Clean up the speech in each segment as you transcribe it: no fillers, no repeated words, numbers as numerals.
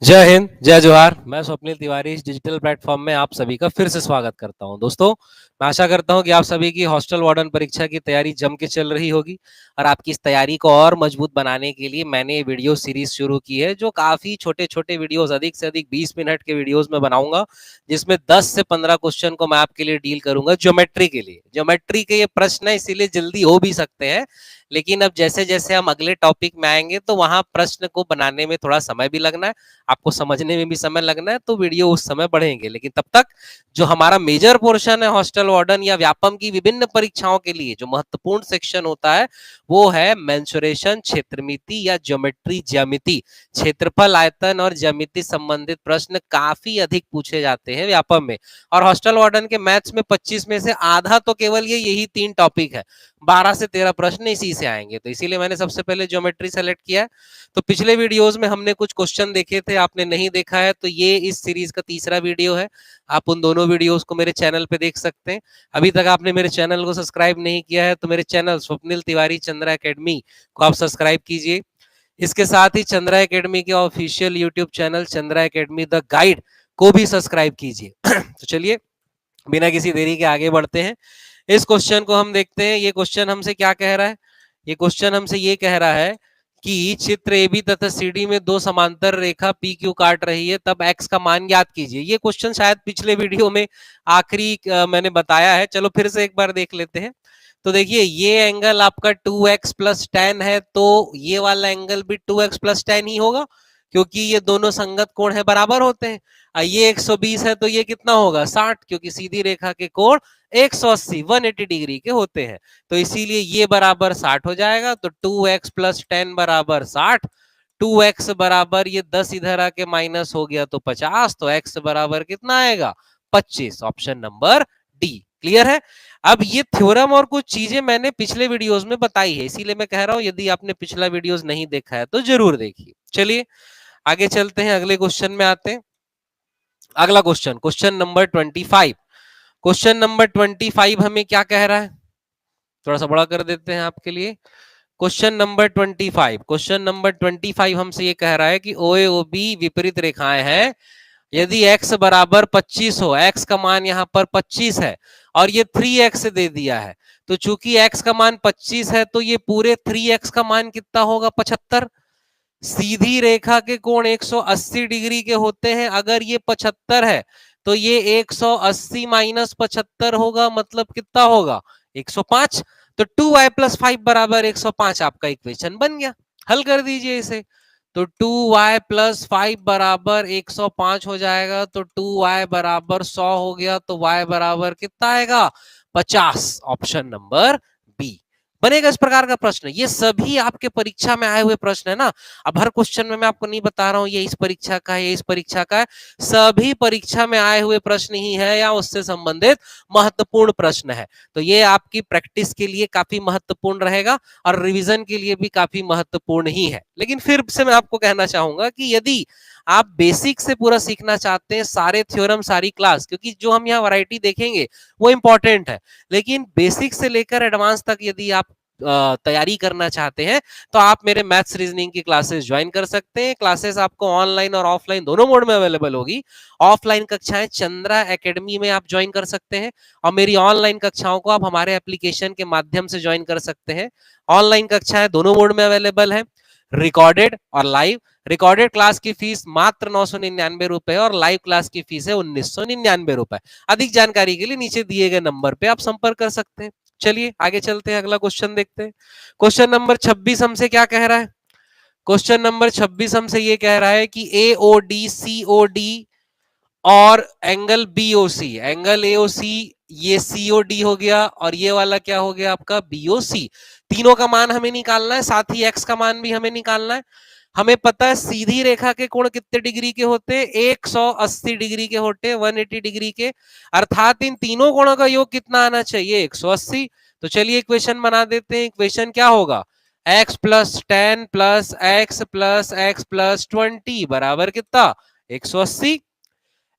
जय हिंद, जय जोहार। मैं स्वप्निल तिवारी इस डिजिटल प्लेटफॉर्म में आप सभी का फिर से स्वागत करता हूं। दोस्तों, मैं आशा करता हूं कि आप सभी की हॉस्टल वार्डन परीक्षा की तैयारी जम के चल रही होगी और आपकी इस तैयारी को और मजबूत बनाने के लिए मैंने ये वीडियो सीरीज शुरू की है, जो काफी छोटे-छोटे वीडियोस, अधिक से अधिक 20 मिनट के वीडियोस में बनाऊंगा, जिसमें 10 से 15 क्वेश्चन को मैं आपके लिए डील करूंगा ज्योमेट्री के लिए। ज्योमेट्री के ये प्रश्न है, इसीलिए जल्दी हो भी सकते हैं, लेकिन अब जैसे-जैसे हम अगले टॉपिक में आएंगे तो वहां प्रश्न को बनाने में थोड़ा समय भी लगना है, आपको समझने में भी समय लगना है, तो वीडियो उस समय बढ़ेंगे। लेकिन तब तक जो हमारा मेजर पोर्शन है हॉस्टल वार्डन या व्यापम की विभिन्न परीक्षाओं के लिए जो महत्वपूर्ण सेक्शन होता है, वो है मेंसुरेशन, क्षेत्रमिति या ज्योमेट्री, ज्यामिति। क्षेत्रफल, आयतन और ज्यामिति संबंधित प्रश्न काफी अधिक पूछे जाते हैं व्यापम में, और हॉस्टल वार्डन के मैथ्स में 25 में से आधा तो केवल यही 3 टॉपिक है। 12 से 13 प्रश्न इसी से आएंगे, तो इसीलिए मैंने सबसे पहले ज्योमेट्री सेलेक्ट किया है। तो पिछले वीडियोस में हमने कुछ क्वेश्चन देखे थे, आपने नहीं देखा है तो ये इस सीरीज का तीसरा वीडियो है। आप उन दोनों वीडियोस को मेरे चैनल पे देख सकते हैं। अभी तक आपने मेरे चैनल को सब्सक्राइब नहीं किया है तो मेरे चैनल स्वप्निल तिवारी चंद्रा एकेडमी को आप सब्सक्राइब कीजिए। इसके साथ ही चंद्रा एकेडमी के official YouTube channel Chandra academy the guide को भी सब्सक्राइब कीजिए। तो चलिए बिना किसी देरी के आगे बढ़ते हैं। इस क्वेश्चन को हम देखते हैं। ये क्वेश्चन हमसे क्या कह रहा है? ये क्वेश्चन हमसे ये कह रहा है कि चित्र AB तथा CD में दो समांतर रेखा PQ काट रही है, तब x का मान ज्ञात कीजिए। ये क्वेश्चन शायद पिछले वीडियो में आखिरी मैंने बताया है, चलो फिर से एक बार देख लेते हैं। तो देखिए, ये एंगल आपका 2x प्लस टेन है, तो ये वाला एंगल भी 2x प्लस टेन ही होगा, क्योंकि ये दोनों संगत कोण है, बराबर होते हैं। ये 120 है तो ये कितना होगा? 60, क्योंकि सीधी रेखा के कोण 180 180 डिग्री के होते हैं, तो इसीलिए ये बराबर 60 हो जाएगा। तो 2x प्लस 10 बराबर 60, 2x बराबर ये 10 इधर आके माइनस हो गया तो 50, तो x बराबर कितना आएगा? 25। Option number D. क्लियर है? अब ये थ्योरम और कुछ चीजें मैंने पिछले वीडियोस में बताई है, इसीलिए मैं कह रहा हूं यदि आपने पिछला वीडियोस नहीं देखा है तो जरूर देखिए। चलिए आगे चलते हैं, अगले क्वेश्चन में आते हैं। अगला question, question number 25। Question number 25 हमें क्या कह रहा है? थोड़ा सा बड़ा कर देते हैं आपके लिए। क्वेश्चन नंबर 25, क्वेश्चन नंबर 25 हमसे ये कह रहा है कि OAOB विपरीत रेखाएं हैं। यदि x बराबर 25 हो, x का मान यहां पर 25 है और ये 3x दे दिया है, तो चूंकि x का मान 25 है तो ये पूरे 3x का मान कितना होगा? 75। सीधी रेखा के कोण 180 डिग्री के होते हैं, अगर ये 75 है तो ये 180 माइनस 75 होगा, मतलब कितना होगा? 105। तो 2y प्लस 5 बराबर 105 आपका इक्वेशन बन गया। हल कर दीजिए इसे, तो 2y प्लस 5 बराबर 105 हो जाएगा, तो 2y बराबर 100 हो गया, तो y बराबर कितना आएगा? 50। ऑप्शन नंबर बी बनेगा इस प्रकार का प्रश्न। ये सभी आपके परीक्षा में आए हुए प्रश्न है ना। अब हर क्वेश्चन में मैं आपको नहीं बता रहा हूं ये इस परीक्षा का है, ये इस परीक्षा का है, सभी परीक्षा में आए हुए प्रश्न ही है या उससे संबंधित महत्वपूर्ण प्रश्न है। तो ये आपकी प्रैक्टिस के लिए काफी महत्वपूर्ण रहेगा और रिवीजन के लिए भी काफी महत्वपूर्ण ही है। लेकिन फिर से मैं आपको कहना चाहूंगा कि यदि आप बेसिक से पूरा सीखना चाहते हैं, सारे थ्योरम, सारी क्लास, क्योंकि जो हम यहाँ वैरायटी देखेंगे वो इंपॉर्टेंट है, लेकिन बेसिक से लेकर एडवांस तक यदि आप तैयारी करना चाहते हैं तो आप मेरे मैथ्स रीजनिंग की क्लासेस ज्वाइन कर सकते हैं। क्लासेस आपको ऑनलाइन और ऑफलाइन दोनों मोड में अवेलेबल होगी। ऑफलाइन कक्षाएं चंद्रा एकेडमी में आप ज्वाइन कर सकते हैं और मेरी ऑनलाइन कक्षाओं को आप हमारे एप्लीकेशन के माध्यम से ज्वाइन कर सकते हैं। ऑनलाइन कक्षाएं दोनों मोड में अवेलेबल है, रिकॉर्डेड और लाइव। रिकॉर्डेड क्लास की फीस मात्र 999 रुपए और लाइव क्लास की फीस है 1999 रुपए। अधिक जानकारी के लिए नीचे दिए गए नंबर पे आप संपर्क कर सकते हैं। चलिए आगे चलते हैं, अगला क्वेश्चन देखते हैं। क्वेश्चन नंबर 26 हमसे क्या कह रहा है? क्वेश्चन नंबर 26 हमसे ये कह रहा है कि AOD COD और एंगल BOC, एंगल AOC ये COD हो गया और ये वाला क्या हो गया आपका? BOC। तीनों का मान हमें निकालना है, साथ ही x का मान भी हमें निकालना है। हमें पता है सीधी रेखा के कोण कितने डिग्री के होते हैं? 180 डिग्री के होते हैं, 180 डिग्री के, अर्थात इन तीनों कोणों का योग कितना आना चाहिए? 180। तो चलिए इक्वेशन बना देते हैं। इक्वेशन क्या होगा? x plus 10 plus x plus 20 बराबर कितना? 180।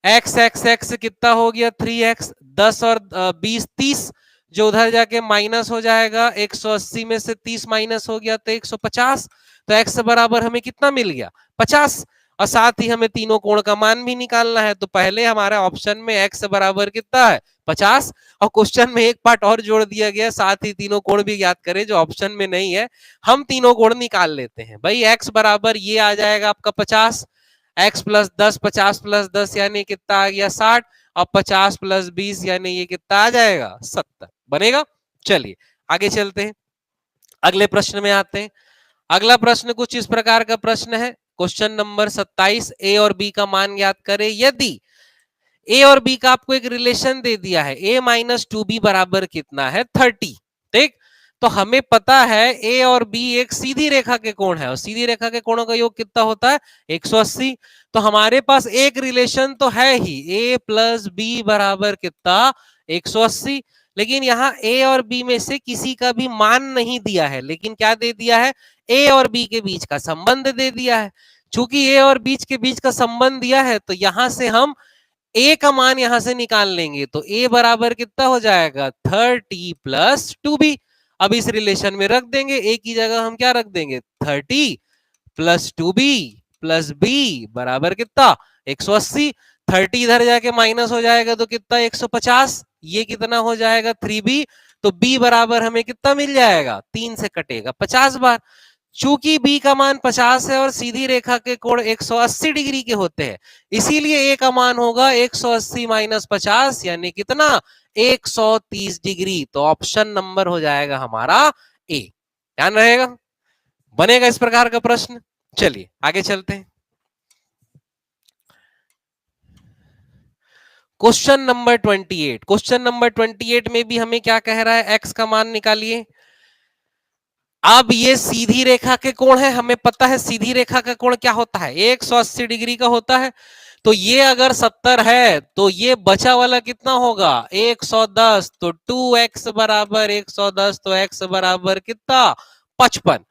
x कितना हो गया? 3x। 10 और 20 30, जो उधर जाके माइनस हो जाएगा। 180 में से 30 माइनस हो गया तो 150। तो x बराबर हमें कितना मिल गया? 50। और साथ ही हमें तीनों कोण का मान भी निकालना है। तो पहले हमारे ऑप्शन में x बराबर कितना है 50, और क्वेश्चन में एक पार्ट और जोड़ दिया गया, साथ ही तीनों कोण भी ज्ञात करें जो ऑप्शन में नहीं है। हम तीनों कोण निकाल लेते हैं भाई। x बराबर ये आ जाएगा आपका 50, x प्लस 10, 50 प्लस 10 यानी कितना आ गया 60, और 50 प्लस 20 यानी ये कितना आ जाएगा 70 बनेगा। चलिए आगे चलते हैं, अगले प्रश्न में आते हैं। अगला प्रश्न कुछ इस प्रकार का प्रश्न है, क्वेश्चन नंबर 27, ए और बी का मान ज्ञात करें यदि ए और बी का आपको एक रिलेशन दे दिया है, a माइनस टू बी बराबर कितना है 30। ठीक, तो हमें पता है ए और बी एक सीधी रेखा के कोण है, और सीधी रेखा के कोणों का योग कितना होता है 180। तो हमारे पास एक रिलेशन तो है ही, a प्लस बी बराबर कितना 180, लेकिन यहाँ a और b में से किसी का भी मान नहीं दिया है, लेकिन क्या दे दिया है a और b के बीच का संबंध दे दिया है। चूंकि a और बीच के बीच का संबंध दिया है, तो यहां से हम a का मान यहां से निकाल लेंगे, तो a बराबर कितना हो जाएगा 30 प्लस 2b। अब इस रिलेशन में रख देंगे, a की जगह हम क्या रख देंगे 30 प्लस 2b प्लस b बराबर कितना 180। 30 इधर जाके माइनस हो जाएगा तो कितना 150, ये कितना हो जाएगा 3b। तो b बराबर हमें कितना मिल जाएगा 3 से कटेगा 50 बार। चूंकि b का मान 50 है और सीधी रेखा के कोण 180 डिग्री के होते हैं, इसीलिए a का मान होगा 180 माइनस 50 यानी कितना 130 डिग्री। तो ऑप्शन नंबर हो जाएगा हमारा ए, ध्यान रहेगा, बनेगा इस प्रकार का प्रश्न। चलिए आगे चलते हैं, क्वेश्चन नंबर 28। क्वेश्चन नंबर 28 में भी हमें क्या कह रहा है, x का मान निकालिए। अब ये सीधी रेखा के कोण है, हमें पता है सीधी रेखा का कोण क्या होता है 180 डिग्री का होता है। तो ये अगर 70 है तो ये बचा वाला कितना होगा 110, तो 2x बराबर 110, तो x बराबर कितना 55।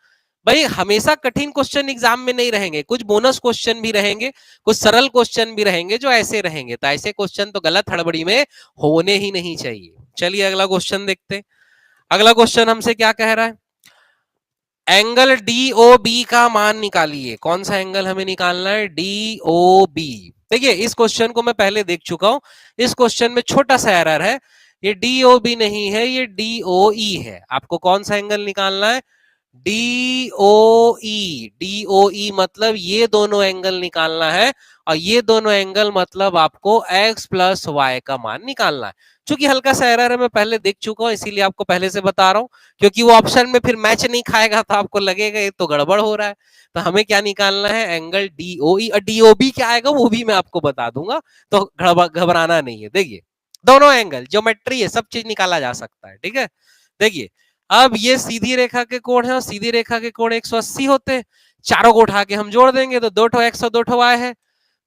भाई हमेशा कठिन क्वेश्चन एग्जाम में नहीं रहेंगे, कुछ बोनस क्वेश्चन भी रहेंगे, कुछ सरल क्वेश्चन भी रहेंगे जो ऐसे रहेंगे, तो ऐसे क्वेश्चन तो गलत हड़बड़ी में होने ही नहीं चाहिए। चलिए अगला क्वेश्चन देखते हैं। अगला क्वेश्चन हमसे क्या कह रहा है, एंगल डीओबी का मान निकालिए। कौन सा एंगल हमें निकालना है डीओबी। देखिए इस क्वेश्चन को मैं पहले देख चुका हूं, इस क्वेश्चन में छोटा सा एरर है, ये डीओबी नहीं है ये डीओई है। आपको कौन सा एंगल निकालना है डीओई। डीओई मतलब ये दोनों एंगल निकालना है, और ये दोनों एंगल मतलब आपको x प्लस वाई का मान निकालना है। चूंकि हल्का सा एरर है मैं पहले देख चुका हूं, इसीलिए आपको पहले से बता रहा हूं, क्योंकि वो ऑप्शन में फिर मैच नहीं खाएगा तो आपको लगेगा ये तो गड़बड़ हो रहा है। तो हमें क्या निकालना है एंगल डीओई, और डीओबी क्या आएगा वो भी मैं आपको बता दूंगा, तो घबराना नहीं है। देखिए दोनों एंगल ज्योमेट्री है, सब चीज निकाला जा सकता है, ठीक है। देखिए अब ये सीधी रेखा के कोण है, और सीधी रेखा के कोण 180 होते हैं, चारों को उठा के हम जोड़ देंगे तो 2 ठो x और 2 ठो y है,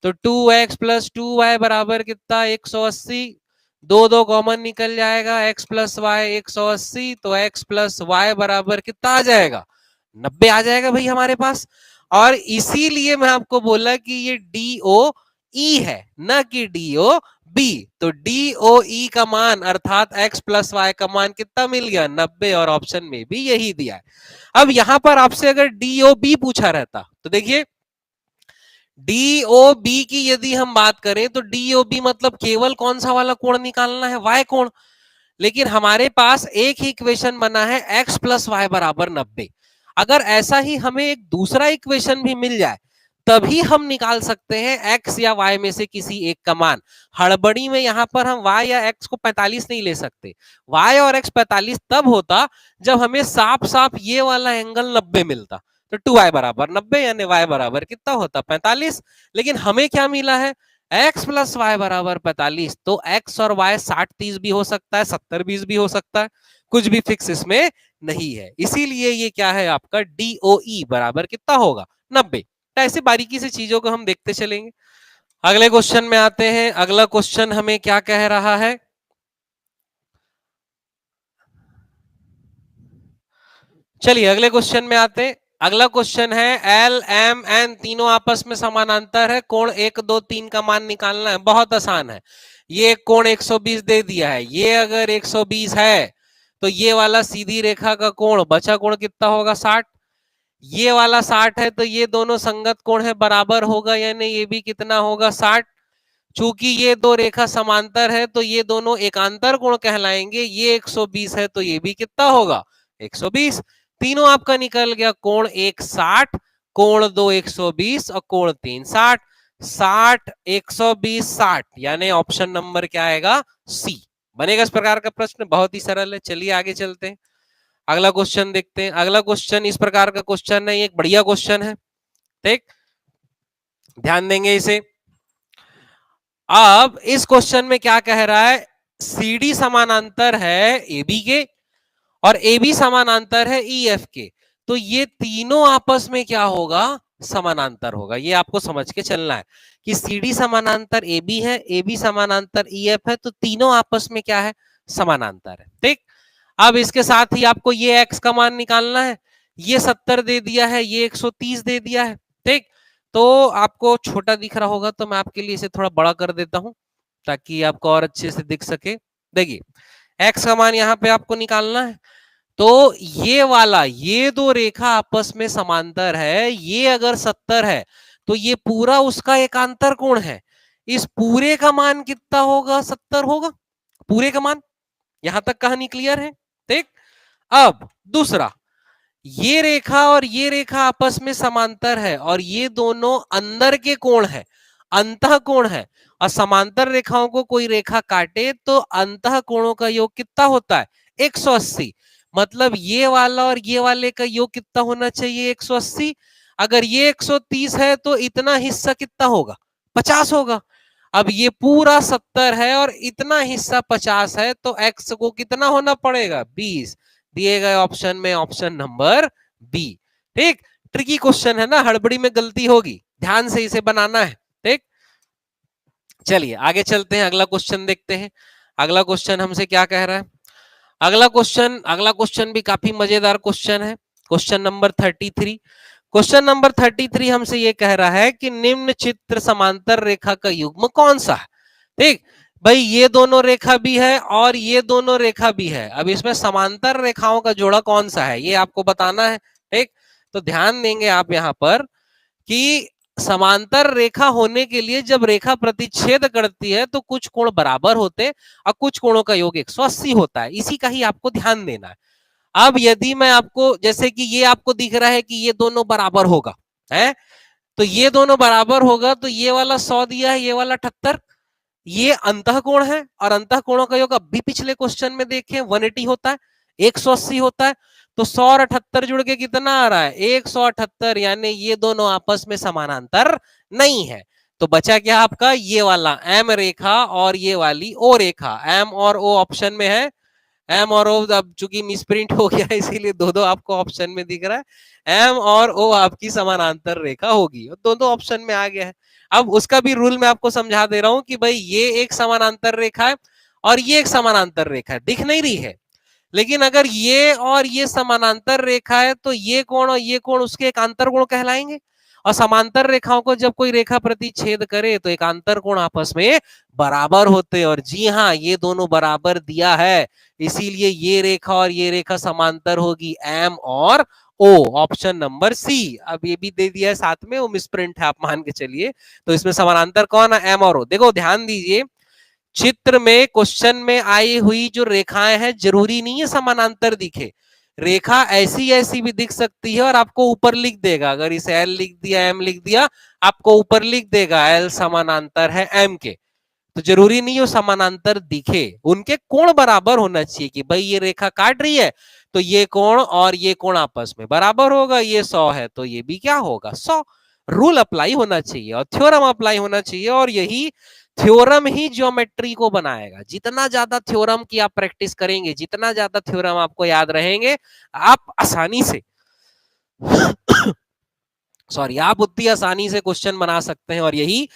तो 2x प्लस 2y बराबर कितना 180। दो दो कॉमन निकल जाएगा, x प्लस वाई 180, तो x प्लस वाई बराबर कितना आ जाएगा 90 आ जाएगा भाई हमारे पास। और इसीलिए मैं आपको बोला कि ये DOE है ना कि DOB। तो DOE का मान अर्थात x प्लस वाई का मान कितना मिल गया 90, और ऑप्शन में भी यही दिया है। अब यहां पर आपसे अगर DOB पूछा रहता तो देखिए डीओबी की यदि हम बात करें तो डीओबी मतलब केवल कौन सा वाला कोण निकालना है वाई कोण, लेकिन हमारे पास एक ही इक्वेशन बना है x प्लस वाई बराबर 90। अगर ऐसा ही हमें एक दूसरा इक्वेशन भी मिल जाए तभी हम निकाल सकते हैं x या y में से किसी एक का मान। हड़बड़ी में यहां पर हम y या x को 45 नहीं ले सकते, y और x 45 तब होता जब हमें साफ साफ ये वाला एंगल 90 मिलता, तो 2y बराबर 90 यानी y बराबर कितना होता 45। लेकिन हमें क्या मिला है x प्लस वाई बराबर 45, तो x और y 60-30 भी हो सकता है, 70-20 भी हो सकता है, कुछ भी फिक्स इसमें नहीं है। इसीलिए ये क्या है आपका DOE बराबर कितना होगा 90। तो ऐसे बारीकी से चीजों को हम देखते चलेंगे। अगले क्वेश्चन में आते हैं। अगला क्वेश्चन हमें क्या कह रहा है, चलिए अगले क्वेश्चन में आते हैं। अगला क्वेश्चन है एल एम एन तीनों आपस में समानांतर है, कोण 1 2 3 का मान निकालना है। बहुत आसान है, ये कोण 120 दे दिया है, ये अगर 120 है तो ये वाला सीधी रेखा का कोण बचा कोण कितना होगा 60। ये वाला 60 है, तो ये दोनों संगत कोण है, बराबर होगा, यानी ये भी कितना होगा 60। चूंकि ये दो रेखा समांतर है तो ये दोनों एकांतर कोण कहलाएंगे, ये 120 है तो ये भी कितना होगा 120। तीनों आपका निकल गया, कोण एक 60, कोण दो 120 और कोण तीन 60। 60 120 60, यानी ऑप्शन नंबर क्या आएगा, सी बनेगा। इस प्रकार का प्रश्न बहुत ही सरल है। चलिए आगे चलते हैं, अगला क्वेश्चन देखते हैं। अगला क्वेश्चन इस प्रकार का क्वेश्चन है, एक बढ़िया क्वेश्चन है, ठीक, ध्यान देंगे इसे। अब इस क्वेश्चन में क्या कह रहा है, सीडी समानांतर है एबी के और एबी समानांतर है ईएफ के, तो ये तीनों आपस में क्या होगा, समानांतर होगा। ये आपको समझ के चलना है कि सीडी समानांतर एबी है, एबी समानांतर ईएफ है, तो तीनों आपस में क्या है, समानांतर है, ठीक। अब इसके साथ ही आपको ये एक्स का मान निकालना है, ये 70 दे दिया है, ये 130 दे दिया है, ठीक। तो आपको छोटा दिख रहा होगा तो मैं आपके लिए इसे थोड़ा बड़ा कर देता हूं ताकि आपको और अच्छे से दिख सके। देखिए एक्स का मान यहाँ पे आपको निकालना है, तो ये वाला, ये दो रेखा आपस में समांतर है, ये अगर 70 है तो ये पूरा उसका एकांतर कोण है, इस पूरे का मान कितना होगा, 70 होगा पूरे का मान। यहां तक कहानी क्लियर है, ठीक। अब दूसरा, ये रेखा और ये रेखा आपस में समांतर है और ये दोनों अंदर के कोण है, अंतः कोण है, और समांतर रेखाओं को कोई रेखा काटे तो अंतः कोणों का योग कितना होता है, 180। मतलब ये वाला और ये वाले का योग कितना होना चाहिए, 180। अगर ये 130 है तो इतना हिस्सा कितना होगा, 50 होगा। अब ये पूरा 70 है और इतना हिस्सा 50 है, तो एक्स को कितना होना पड़ेगा, 20। दिए गए ऑप्शन में ऑप्शन नंबर बी, ठीक। ट्रिकी क्वेश्चन है ना, हड़बड़ी में गलती होगी, ध्यान से इसे बनाना है, ठीक। चलिए आगे चलते हैं, अगला क्वेश्चन देखते हैं। अगला क्वेश्चन हमसे क्या कह रहा है, अगला क्वेश्चन भी काफी मजेदार क्वेश्चन है। क्वेश्चन नंबर 33, क्वेश्चन नंबर 33 हमसे ये कह रहा है कि निम्न चित्र समांतर रेखा का युग्म कौन सा है, ठीक। भाई ये दोनों रेखा भी है और ये दोनों रेखा भी है, अब इसमें समांतर रेखाओं का जोड़ा कौन सा है ये आपको बताना है, ठीक। तो ध्यान देंगे आप यहां पर कि समांतर रेखा होने के लिए जब रेखा प्रतिच्छेद करती है तो कुछ कोण बराबर होते और कुछ कोणों का योग 180 होता है, इसी का ही आपको ध्यान देना है। अब यदि मैं आपको, जैसे कि ये आपको दिख रहा है कि ये दोनों बराबर होगा, है, तो ये दोनों बराबर होगा, तो ये वाला 100 दिया है, ये वाला 78, ये अंतः कोण है और अंतः कोणों का योग अब भी पिछले क्वेश्चन में देखें 180 होता है, 180 होता है, तो 100 और 78 जुड़ के कितना आ रहा है, 178, यानी ये दोनों आपस में समानांतर नहीं है। तो बचा क्या आपका, ये वाला एम रेखा और ये वाली ओ रेखा, एम और ओ ऑप्शन में है, एम और ओ अब चूंकि मिसप्रिंट हो गया है इसीलिए दो दो आपको ऑप्शन में दिख रहा है, एम और ओ आपकी समानांतर रेखा होगी, दोनों ऑप्शन में आ गया है। अब उसका भी रूल मैं आपको समझा दे रहा हूं कि भाई ये एक समानांतर रेखा है और ये एक समानांतर रेखा है, दिख नहीं रही है, लेकिन अगर ये और ये समानांतर रेखा है तो ये कोण और ये कोण उसके एकांतर कोण कहलाएंगे, और समांतर रेखाओं को जब कोई रेखा प्रतिच्छेद करे तो एकांतर कोण आपस में बराबर होते हैं, और जी हाँ ये दोनों बराबर दिया है, इसीलिए ये रेखा और ये रेखा समांतर होगी, एम और ओ, ऑप्शन नंबर सी। अब ये भी दे दिया है साथ में, वो मिसप्रिंट है आप मान के चलिए, तो इसमें समानांतर कौन है, एम और ओ। देखो ध्यान दीजिए, चित्र में क्वेश्चन में आई हुई जो रेखाएं हैं जरूरी नहीं है समानांतर दिखे, रेखा ऐसी ऐसी भी दिख सकती है और आपको ऊपर लिख देगा, अगर इसे एल लिख दिया, एम लिख दिया, आपको ऊपर लिख देगा एल समानांतर है एम के, तो जरूरी नहीं हो समानांतर दिखे, उनके कोण बराबर होना चाहिए कि भाई ये रेखा काट रही है तो ये कोण और ये कोण आपस में बराबर होगा, ये 100 है तो ये भी क्या होगा 100। रूल अप्लाई होना चाहिए और थ्योरम अप्लाई होना चाहिए, और यही थ्योरम ही ज्योमेट्री को बनाएगा। जितना ज्यादा थ्योरम की आप प्रैक्टिस करेंगे, जितना ज्यादा थ्योरम आपको याद रहेंगे, आप आसानी से सॉरी आप उतनी आसानी से क्वेश्चन बना सकते हैं, और यही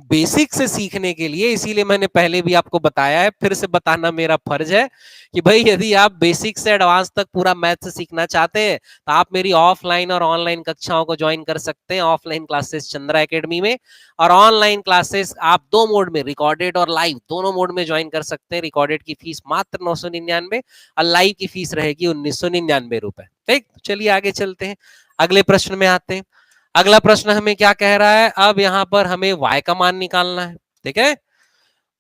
बेसिक से सीखने के लिए, इसीलिए मैंने पहले भी आपको बताया है, फिर से बताना मेरा फर्ज है कि भाई यदि आप बेसिक से एडवांस तक पूरा मैथ सीखना चाहते हैं तो आप मेरी ऑफलाइन और ऑनलाइन कक्षाओं को ज्वाइन कर सकते हैं। ऑफलाइन क्लासेस चंद्रा एकेडमी में, और ऑनलाइन क्लासेस आप दो मोड में, रिकॉर्डेड और लाइव दोनों मोड में ज्वाइन कर सकते हैं। रिकॉर्डेड की फीस मात्र 999 और लाइव की फीस रहेगी 1999 रुपए, ठीक। चलिए आगे चलते हैं, अगले प्रश्न में आते हैं। अगला प्रश्न हमें क्या कह रहा है, अब यहां पर हमें y का मान निकालना है। ठीक है,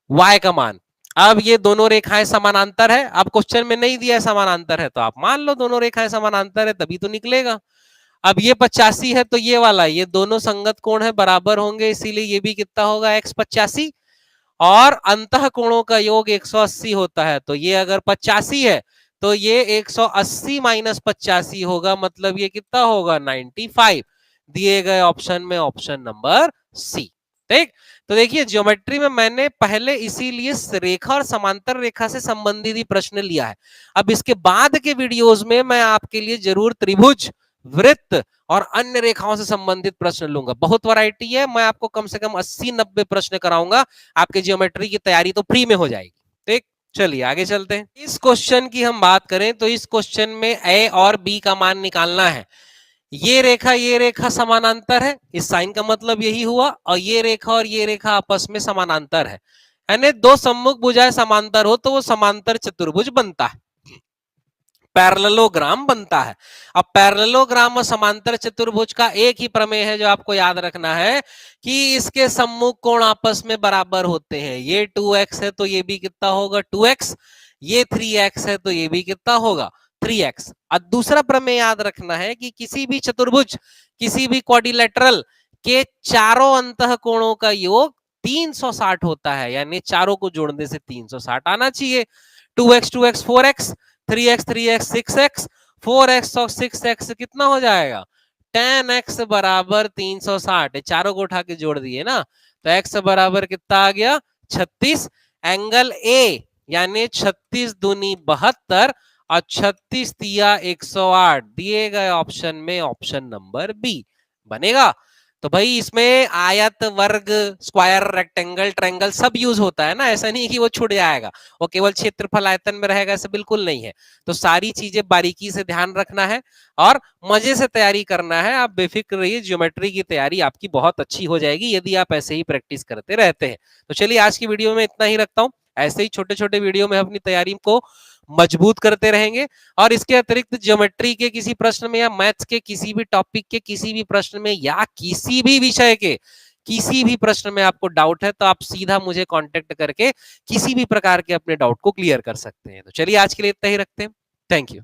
y का मान। अब ये दोनों रेखाएं समानांतर है, अब क्वेश्चन में नहीं दिया है समानांतर है, तो आप मान लो दोनों रेखाएं समानांतर है तभी तो निकलेगा। अब ये 85 है तो ये वाला, ये दोनों संगत कोण है, बराबर होंगे, इसीलिए ये भी कितना होगा x 85, और अंतः कोणों का योग 180 होता है, तो ये अगर 85 है तो ये 180 माइनस 85 होगा, मतलब ये कितना होगा 95, दिए गए ऑप्शन में ऑप्शन नंबर सी। ठीक, तो देखिए ज्योमेट्री में मैंने पहले इसीलिए रेखा और समांतर रेखा से संबंधित ही प्रश्न लिया है। अब इसके बाद के वीडियोस में मैं आपके लिए जरूर त्रिभुज, वृत्त और अन्य रेखाओं से संबंधित प्रश्न लूंगा। बहुत वैरायटी है, मैं आपको कम से कम 80-90 प्रश्न कराऊंगा, आपके ज्योमेट्री की तैयारी तो फ्री में हो जाएगी। ठीक, चलिए आगे चलते हैं। इस क्वेश्चन की हम बात करें तो इस क्वेश्चन में ए और बी का मान निकालना है। ये रेखा समानांतर है, इस साइन का मतलब यही हुआ, और ये रेखा आपस में समानांतर है, यानी दो सम्मुख भुजाएं समांतर हो तो वो समांतर चतुर्भुज बनता है, पैरेललोग्राम बनता है। अब पैरेललोग्राम और समांतर चतुर्भुज का एक ही प्रमेय है जो आपको याद रखना है कि इसके सम्मुख कोण आपस में बराबर होते हैं। ये 2x है तो ये भी कितना होगा 2x, ये 3x है तो ये भी कितना होगा 3x। और दूसरा प्रमेय याद रखना है कि किसी भी चतुर्भुज, किसी भी क्वाड्रिलेटरल के चारों अंतः कोणों का योग 360 होता है, यानी चारों को जोड़ने से 360 आना चाहिए। 2x 2x 4x, 3x 3x 6x, 4x और 6x कितना हो जाएगा 10x बराबर 360, चारों को उठा के जोड़ दिए ना, तो x बराबर कितना आ गया 36। एंगल ए यानी 36 दूनी 72 और 36 तिया 108, दिए गए ऑप्शन में ऑप्शन नंबर बी बनेगा। तो भाई इसमें आयत, वर्ग, स्क्वायर, रेक्टेंगल, ट्रायंगल सब यूज होता है ना, ऐसा नहीं कि वो छूट जाएगा, वो केवल क्षेत्रफल आयतन में रहेगा, ऐसा बिल्कुल नहीं है। तो सारी चीजें बारीकी से ध्यान रखना है और मजे से तैयारी करना है। आप बेफिक्र रहिए, ज्योमेट्री की तैयारी आपकी बहुत अच्छी हो जाएगी यदि आप ऐसे ही प्रैक्टिस करते रहते हैं। तो चलिए आज की वीडियो में इतना ही रखता हूं, ऐसे ही छोटे छोटे वीडियो में अपनी तैयारी को मजबूत करते रहेंगे। और इसके अतिरिक्त ज्योमेट्री के किसी प्रश्न में या मैथ्स के किसी भी टॉपिक के किसी भी प्रश्न में या किसी भी विषय के किसी भी प्रश्न में आपको डाउट है तो आप सीधा मुझे कांटेक्ट करके किसी भी प्रकार के अपने डाउट को क्लियर कर सकते हैं। तो चलिए आज के लिए इतना ही रखते हैं। Thank you.